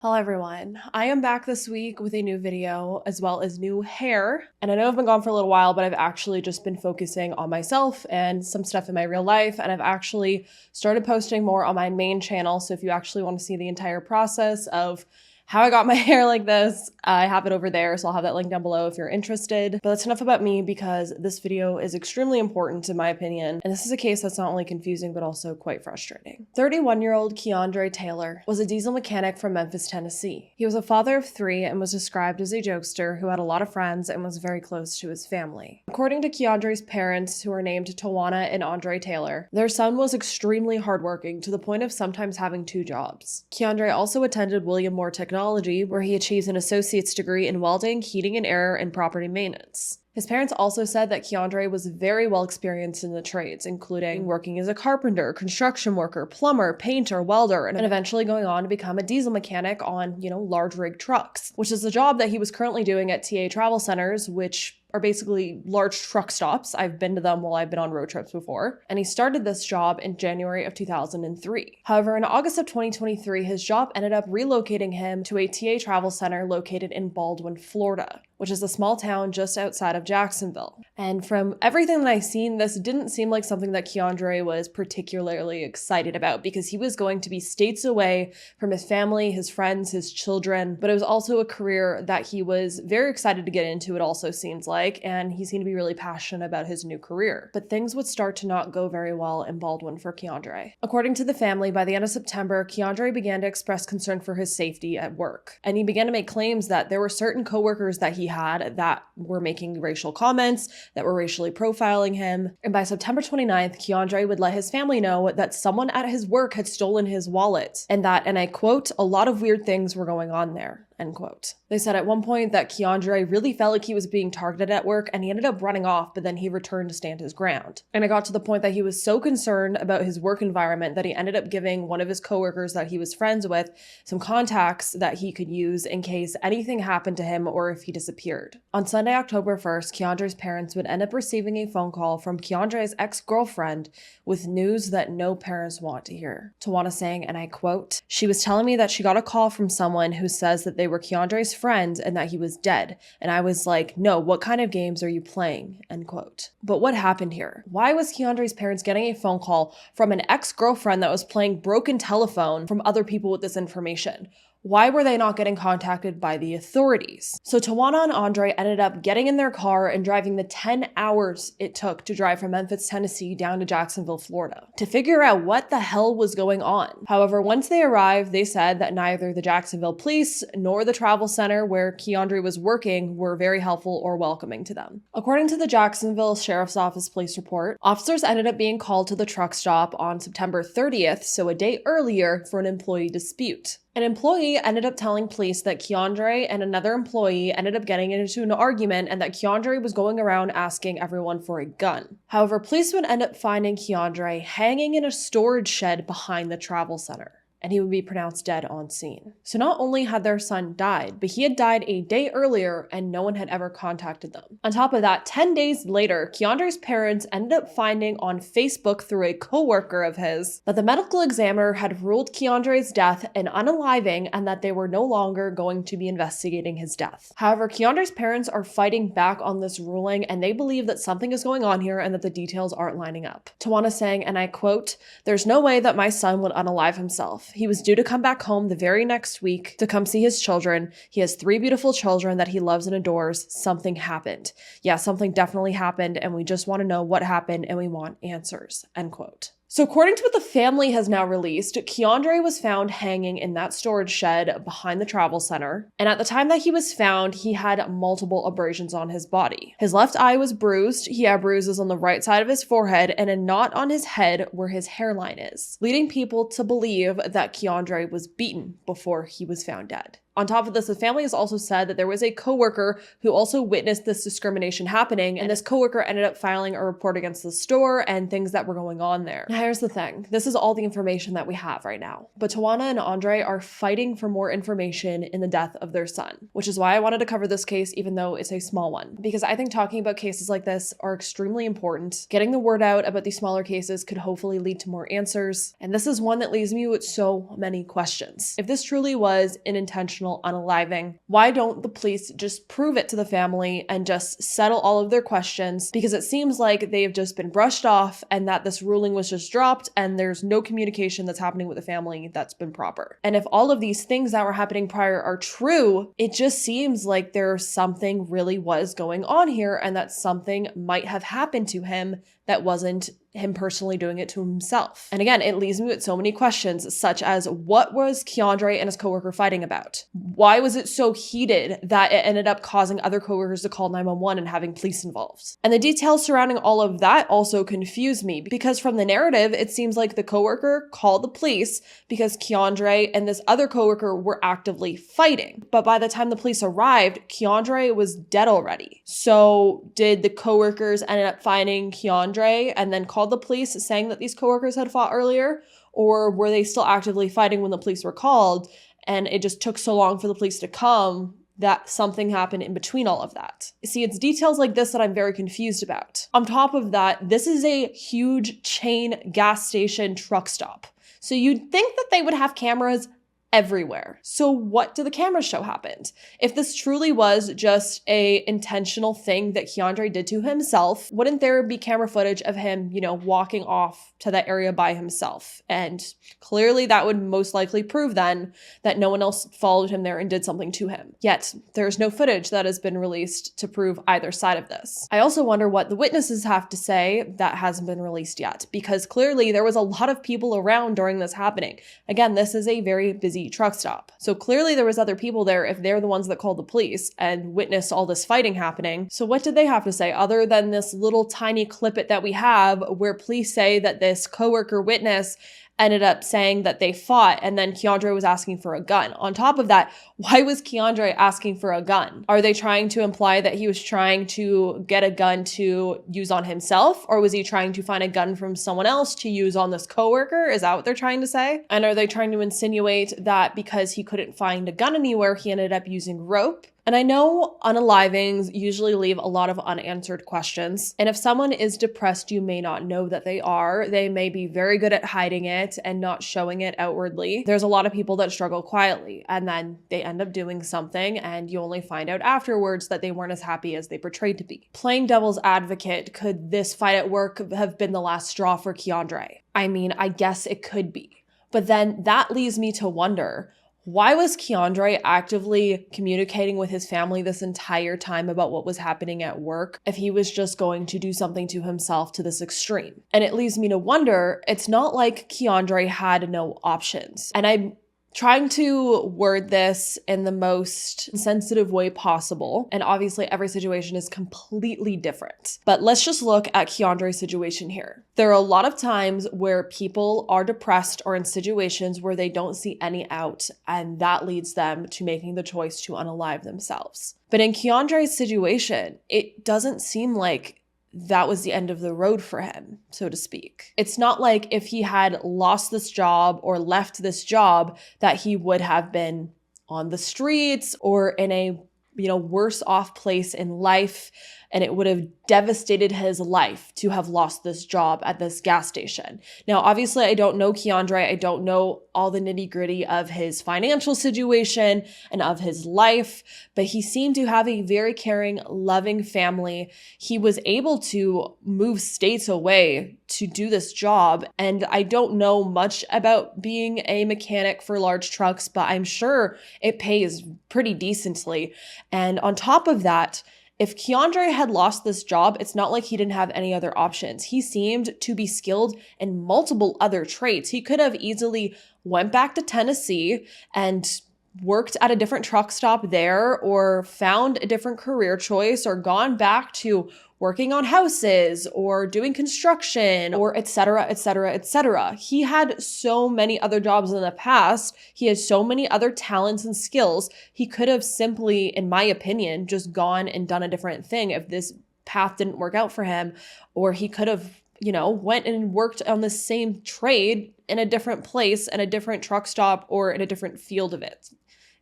Hello everyone, I am back this week with a new video as well as new hair. And I know I've been gone for a little while, but I've actually just been focusing on myself and some stuff in my real life. And I've actually started posting more on my main channel. So if you actually want to see the entire process of how I got my hair like this, I have it over there, so I'll have that link down below if you're interested. But that's enough about me because this video is extremely important in my opinion, and this is a case that's not only confusing but also quite frustrating. 31-year-old KeAndre Taylor was a diesel mechanic from Memphis, Tennessee. He was a father of 3 and was described as a jokester who had a lot of friends and was very close to his family. According to KeAndre's parents, who are named Tawana and Andre Taylor, their son was extremely hardworking to the point of sometimes having 2 jobs. KeAndre also attended William Moore Technology, where he achieves an associate's degree in welding, heating and air, and property maintenance. His parents also said that KeAndre was very well experienced in the trades, including working as a carpenter, construction worker, plumber, painter, welder, and eventually going on to become a diesel mechanic on, large rig trucks, which is the job that he was currently doing at TA Travel Centers, which are basically large truck stops. I've been to them while I've been on road trips before. And he started this job in January of 2003. However, in August of 2023, his job ended up relocating him to a TA Travel Center located in Baldwin, Florida, which is a small town just outside of Jacksonville. And from everything that I've seen, this didn't seem like something that KeAndre was particularly excited about because he was going to be states away from his family, his friends, his children, but it was also a career that he was very excited to get into, it also seems like, and he seemed to be really passionate about his new career. But things would start to not go very well in Baldwin for KeAndre. According to the family, by the end of September, KeAndre began to express concern for his safety at work, and he began to make claims that there were certain coworkers that he had that were making racial comments, that were racially profiling him. And by September 29th, KeAndre would let his family know that someone at his work had stolen his wallet, and that, and I quote, "a lot of weird things were going on there." End quote. They said at one point that KeAndre really felt like he was being targeted at work and he ended up running off, but then he returned to stand his ground. And it got to the point that he was so concerned about his work environment that he ended up giving one of his coworkers that he was friends with some contacts that he could use in case anything happened to him or if he disappeared. On Sunday, October 1st, KeAndre's parents would end up receiving a phone call from KeAndre's ex-girlfriend with news that no parents want to hear. Tawana saying, and I quote, "She was telling me that she got a call from someone who says that they were KeAndre's friends and that he was dead. And I was like, no, what kind of games are you playing?" End quote. But what happened here? Why was KeAndre's parents getting a phone call from an ex-girlfriend that was playing broken telephone from other people with this information? Why were they not getting contacted by the authorities? So Tawana and Andre ended up getting in their car and driving the 10 hours it took to drive from Memphis, Tennessee down to Jacksonville, Florida, to figure out what the hell was going on. However, once they arrived, they said that neither the Jacksonville police nor the travel center where KeAndre was working were very helpful or welcoming to them. According to the Jacksonville Sheriff's Office police report, officers ended up being called to the truck stop on September 30th, so a day earlier, for an employee dispute. An employee ended up telling police that KeAndre and another employee ended up getting into an argument and that KeAndre was going around asking everyone for a gun. However, police would end up finding KeAndre hanging in a storage shed behind the travel center, and he would be pronounced dead on scene. So not only had their son died, but he had died a day earlier and no one had ever contacted them. On top of that, 10 days later, KeAndre's parents ended up finding on Facebook through a coworker of his that the medical examiner had ruled KeAndre's death an unaliving and that they were no longer going to be investigating his death. However, KeAndre's parents are fighting back on this ruling and they believe that something is going on here and that the details aren't lining up. Tawana saying, and I quote, "There's no way that my son would unalive himself. He was due to come back home the very next week to come see his children. He has 3 beautiful children that he loves and adores. Something happened. Yeah, something definitely happened, and we just want to know what happened and we want answers." End quote. So according to what the family has now released, KeAndre was found hanging in that storage shed behind the travel center. And at the time that he was found, he had multiple abrasions on his body. His left eye was bruised. He had bruises on the right side of his forehead and a knot on his head where his hairline is, leading people to believe that KeAndre was beaten before he was found dead. On top of this, the family has also said that there was a coworker who also witnessed this discrimination happening, and this coworker ended up filing a report against the store and things that were going on there. Now, here's the thing. This is all the information that we have right now. But Tawana and Andre are fighting for more information in the death of their son, which is why I wanted to cover this case, even though it's a small one, because I think talking about cases like this are extremely important. Getting the word out about these smaller cases could hopefully lead to more answers. And this is one that leaves me with so many questions. If this truly was an intentional unaliving, why don't the police just prove it to the family and just settle all of their questions? Because it seems like they've just been brushed off and that this ruling was just dropped and there's no communication that's happening with the family that's been proper. And if all of these things that were happening prior are true, it just seems like there's something really was going on here and that something might have happened to him that wasn't him personally doing it to himself. And again, it leaves me with so many questions, such as what was KeAndre and his coworker fighting about? Why was it so heated that it ended up causing other coworkers to call 911 and having police involved? And the details surrounding all of that also confuse me, because from the narrative, it seems like the coworker called the police because KeAndre and this other coworker were actively fighting. But by the time the police arrived, KeAndre was dead already. So did the coworkers end up finding KeAndre and then called the police saying that these coworkers had fought earlier? Or were they still actively fighting when the police were called and it just took so long for the police to come that something happened in between all of that? See, it's details like this that I'm very confused about. On top of that, this is a huge chain gas station truck stop. So you'd think that they would have cameras everywhere. So what do the cameras show happened? If this truly was just a intentional thing that KeAndre did to himself, wouldn't there be camera footage of him, walking off to that area by himself? And clearly that would most likely prove then that no one else followed him there and did something to him. Yet there's no footage that has been released to prove either side of this. I also wonder what the witnesses have to say that hasn't been released yet, because clearly there was a lot of people around during this happening. Again, this is a very busy truck stop. So clearly there was other people there if they're the ones that called the police and witnessed all this fighting happening. So what did they have to say other than this little tiny clip that we have where police say that this coworker witness ended up saying that they fought and then KeAndre was asking for a gun? On top of that, why was KeAndre asking for a gun? Are they trying to imply that he was trying to get a gun to use on himself? Or was he trying to find a gun from someone else to use on this coworker? Is that what they're trying to say? And are they trying to insinuate that because he couldn't find a gun anywhere, he ended up using rope? And I know unalivings usually leave a lot of unanswered questions. And if someone is depressed, you may not know that they are. They may be very good at hiding it and not showing it outwardly. There's a lot of people that struggle quietly and then they end up doing something and you only find out afterwards that they weren't as happy as they portrayed to be. Playing devil's advocate, could this fight at work have been the last straw for KeAndre? I mean, I guess it could be. But then that leaves me to wonder, why was KeAndre actively communicating with his family this entire time about what was happening at work if he was just going to do something to himself to this extreme? And it leaves me to wonder, it's not like KeAndre had no options. And I'm trying to word this in the most sensitive way possible. And obviously every situation is completely different. But let's just look at KeAndre's situation here. There are a lot of times where people are depressed or in situations where they don't see any out, and that leads them to making the choice to unalive themselves. But in KeAndre's situation, it doesn't seem like that was the end of the road for him, so to speak. It's not like if he had lost this job or left this job that he would have been on the streets or in a worse off place in life, and it would have devastated his life to have lost this job at this gas station. Now, obviously, I don't know KeAndre. I don't know all the nitty gritty of his financial situation and of his life, but he seemed to have a very caring, loving family. He was able to move states away to do this job. And I don't know much about being a mechanic for large trucks, but I'm sure it pays pretty decently. And on top of that, if KeAndre had lost this job, it's not like he didn't have any other options. He seemed to be skilled in multiple other trades. He could have easily went back to Tennessee and worked at a different truck stop there, or found a different career choice, or gone back to working on houses or doing construction or et cetera, et cetera, et cetera. He had so many other jobs in the past. He has so many other talents and skills. He could have simply, in my opinion, just gone and done a different thing if this path didn't work out for him, or he could have, went and worked on the same trade in a different place, in a different truck stop, or in a different field of it.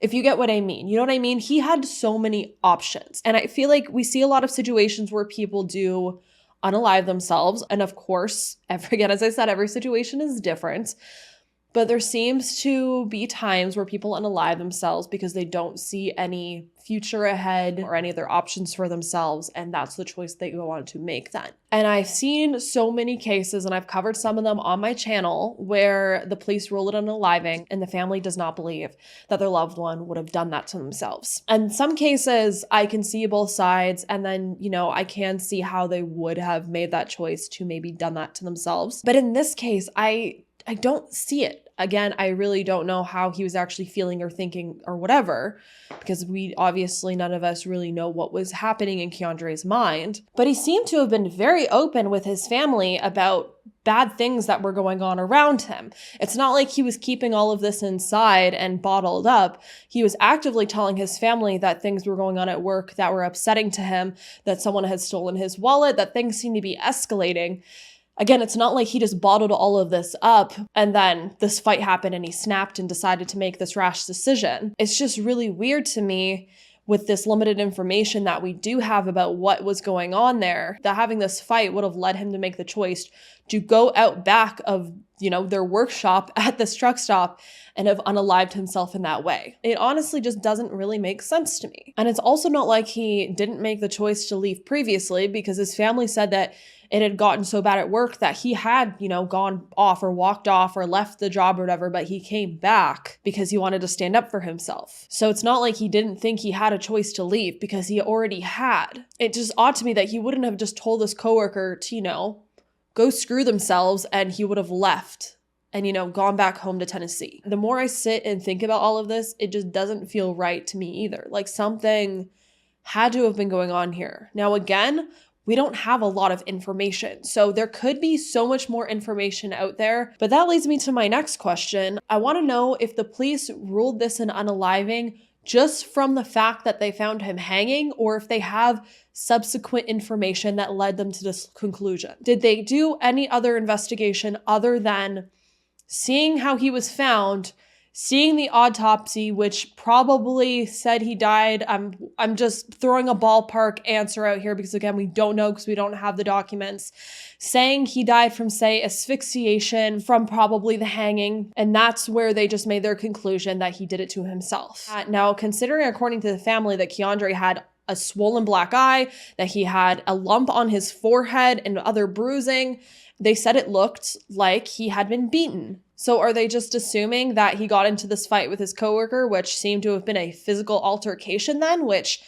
If you get what I mean. You know what I mean? He had so many options. And I feel like we see a lot of situations where people do unalive themselves. And of course, again, as I said, every situation is different. But there seems to be times where people unalive themselves because they don't see any future ahead or any other options for themselves. And that's the choice they go on to make then. And I've seen so many cases, and I've covered some of them on my channel, where the police rule it unaliving and the family does not believe that their loved one would have done that to themselves. And some cases I can see both sides, and then, I can see how they would have made that choice to maybe done that to themselves. But in this case, I don't see it. Again, I really don't know how he was actually feeling or thinking or whatever, because none of us really know what was happening in KeAndre's mind. But he seemed to have been very open with his family about bad things that were going on around him. It's not like he was keeping all of this inside and bottled up. He was actively telling his family that things were going on at work that were upsetting to him, that someone had stolen his wallet, that things seemed to be escalating. Again, it's not like he just bottled all of this up and then this fight happened and he snapped and decided to make this rash decision. It's just really weird to me with this limited information that we do have about what was going on there, that having this fight would have led him to make the choice to go out back of, their workshop at this truck stop and have unalived himself in that way. It honestly just doesn't really make sense to me. And it's also not like he didn't make the choice to leave previously, because his family said that it had gotten so bad at work that he had, gone off or walked off or left the job or whatever, but he came back because he wanted to stand up for himself. So it's not like he didn't think he had a choice to leave, because he already had. It's just odd to me that he wouldn't have just told his coworker to, go screw themselves, and he would have left and, gone back home to Tennessee. The more I sit and think about all of this, it just doesn't feel right to me either. Like something had to have been going on here. Now, again, we don't have a lot of information, so there could be so much more information out there. But that leads me to my next question. I want to know if the police ruled this an unaliving just from the fact that they found him hanging, or if they have subsequent information that led them to this conclusion. Did they do any other investigation other than seeing how he was found, seeing the autopsy, which probably said he died? I'm just throwing a ballpark answer out here because, again, we don't know because we don't have the documents. Saying he died from, say, asphyxiation, from probably the hanging, and that's where they just made their conclusion that he did it to himself. Now, considering, according to the family, that KeAndre had a swollen black eye, that he had a lump on his forehead and other bruising, they said it looked like he had been beaten. So are they just assuming that he got into this fight with his coworker, which seemed to have been a physical altercation then, which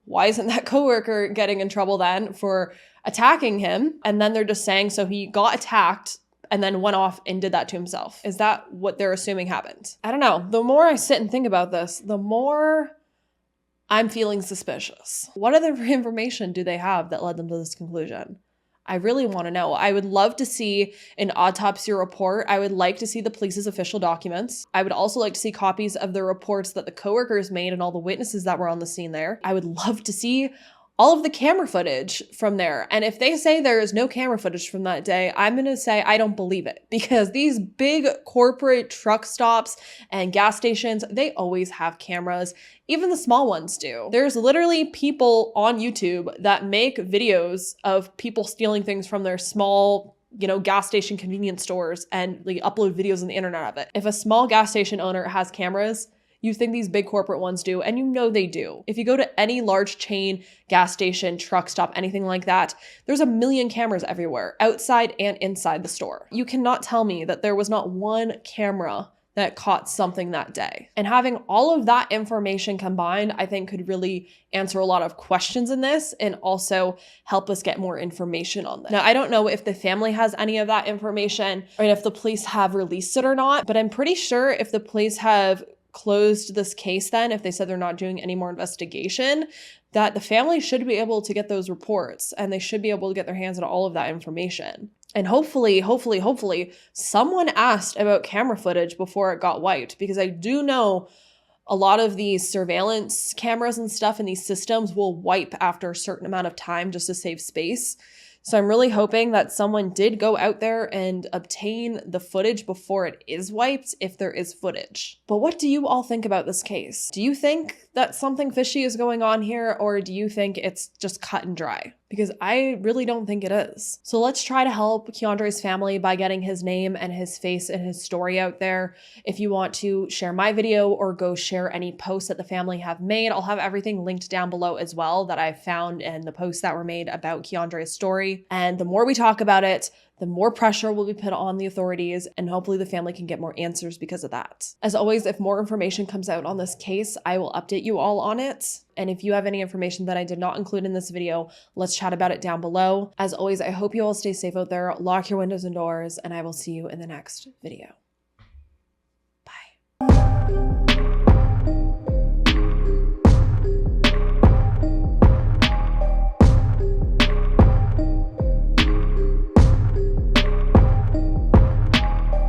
why isn't that coworker getting in trouble then for attacking him? And then they're just saying, so he got attacked and then went off and did that to himself. Is that what they're assuming happened? I don't know. The more I sit and think about this, the more I'm feeling suspicious. What other information do they have that led them to this conclusion? I really want to know. I would love to see an autopsy report. I would like to see the police's official documents. I would also like to see copies of the reports that the coworkers made and all the witnesses that were on the scene there. I would love to see all of the camera footage from there. And if they say there is no camera footage from that day, I'm going to say I don't believe it, because these big corporate truck stops and gas stations, they always have cameras. Even the small ones do. There's literally people on YouTube that make videos of people stealing things from their small, gas station convenience stores, and like upload videos on the internet of it. If a small gas station owner has cameras, you think these big corporate ones do, and they do. If you go to any large chain, gas station, truck stop, anything like that, there's a million cameras everywhere, outside and inside the store. You cannot tell me that there was not one camera that caught something that day. And having all of that information combined, I think could really answer a lot of questions in this and also help us get more information on this. Now, I don't know if the family has any of that information or if the police have released it or not, but I'm pretty sure if the police have closed this case then, if they said they're not doing any more investigation, that the family should be able to get those reports and they should be able to get their hands on all of that information. And hopefully, someone asked about camera footage before it got wiped, because I do know a lot of these surveillance cameras and stuff in these systems will wipe after a certain amount of time just to save space. So I'm really hoping that someone did go out there and obtain the footage before it is wiped, if there is footage. But what do you all think about this case? Do you think that something fishy is going on here, or do you think it's just cut and dry? Because I really don't think it is. So let's try to help KeAndre's family by getting his name and his face and his story out there. If you want to share my video or go share any posts that the family have made, I'll have everything linked down below as well that I found and the posts that were made about KeAndre's story. And the more we talk about it, the more pressure will be put on the authorities, and hopefully the family can get more answers because of that. As always, if more information comes out on this case, I will update you all on it. And if you have any information that I did not include in this video, let's chat about it down below. As always, I hope you all stay safe out there, lock your windows and doors, and I will see you in the next video.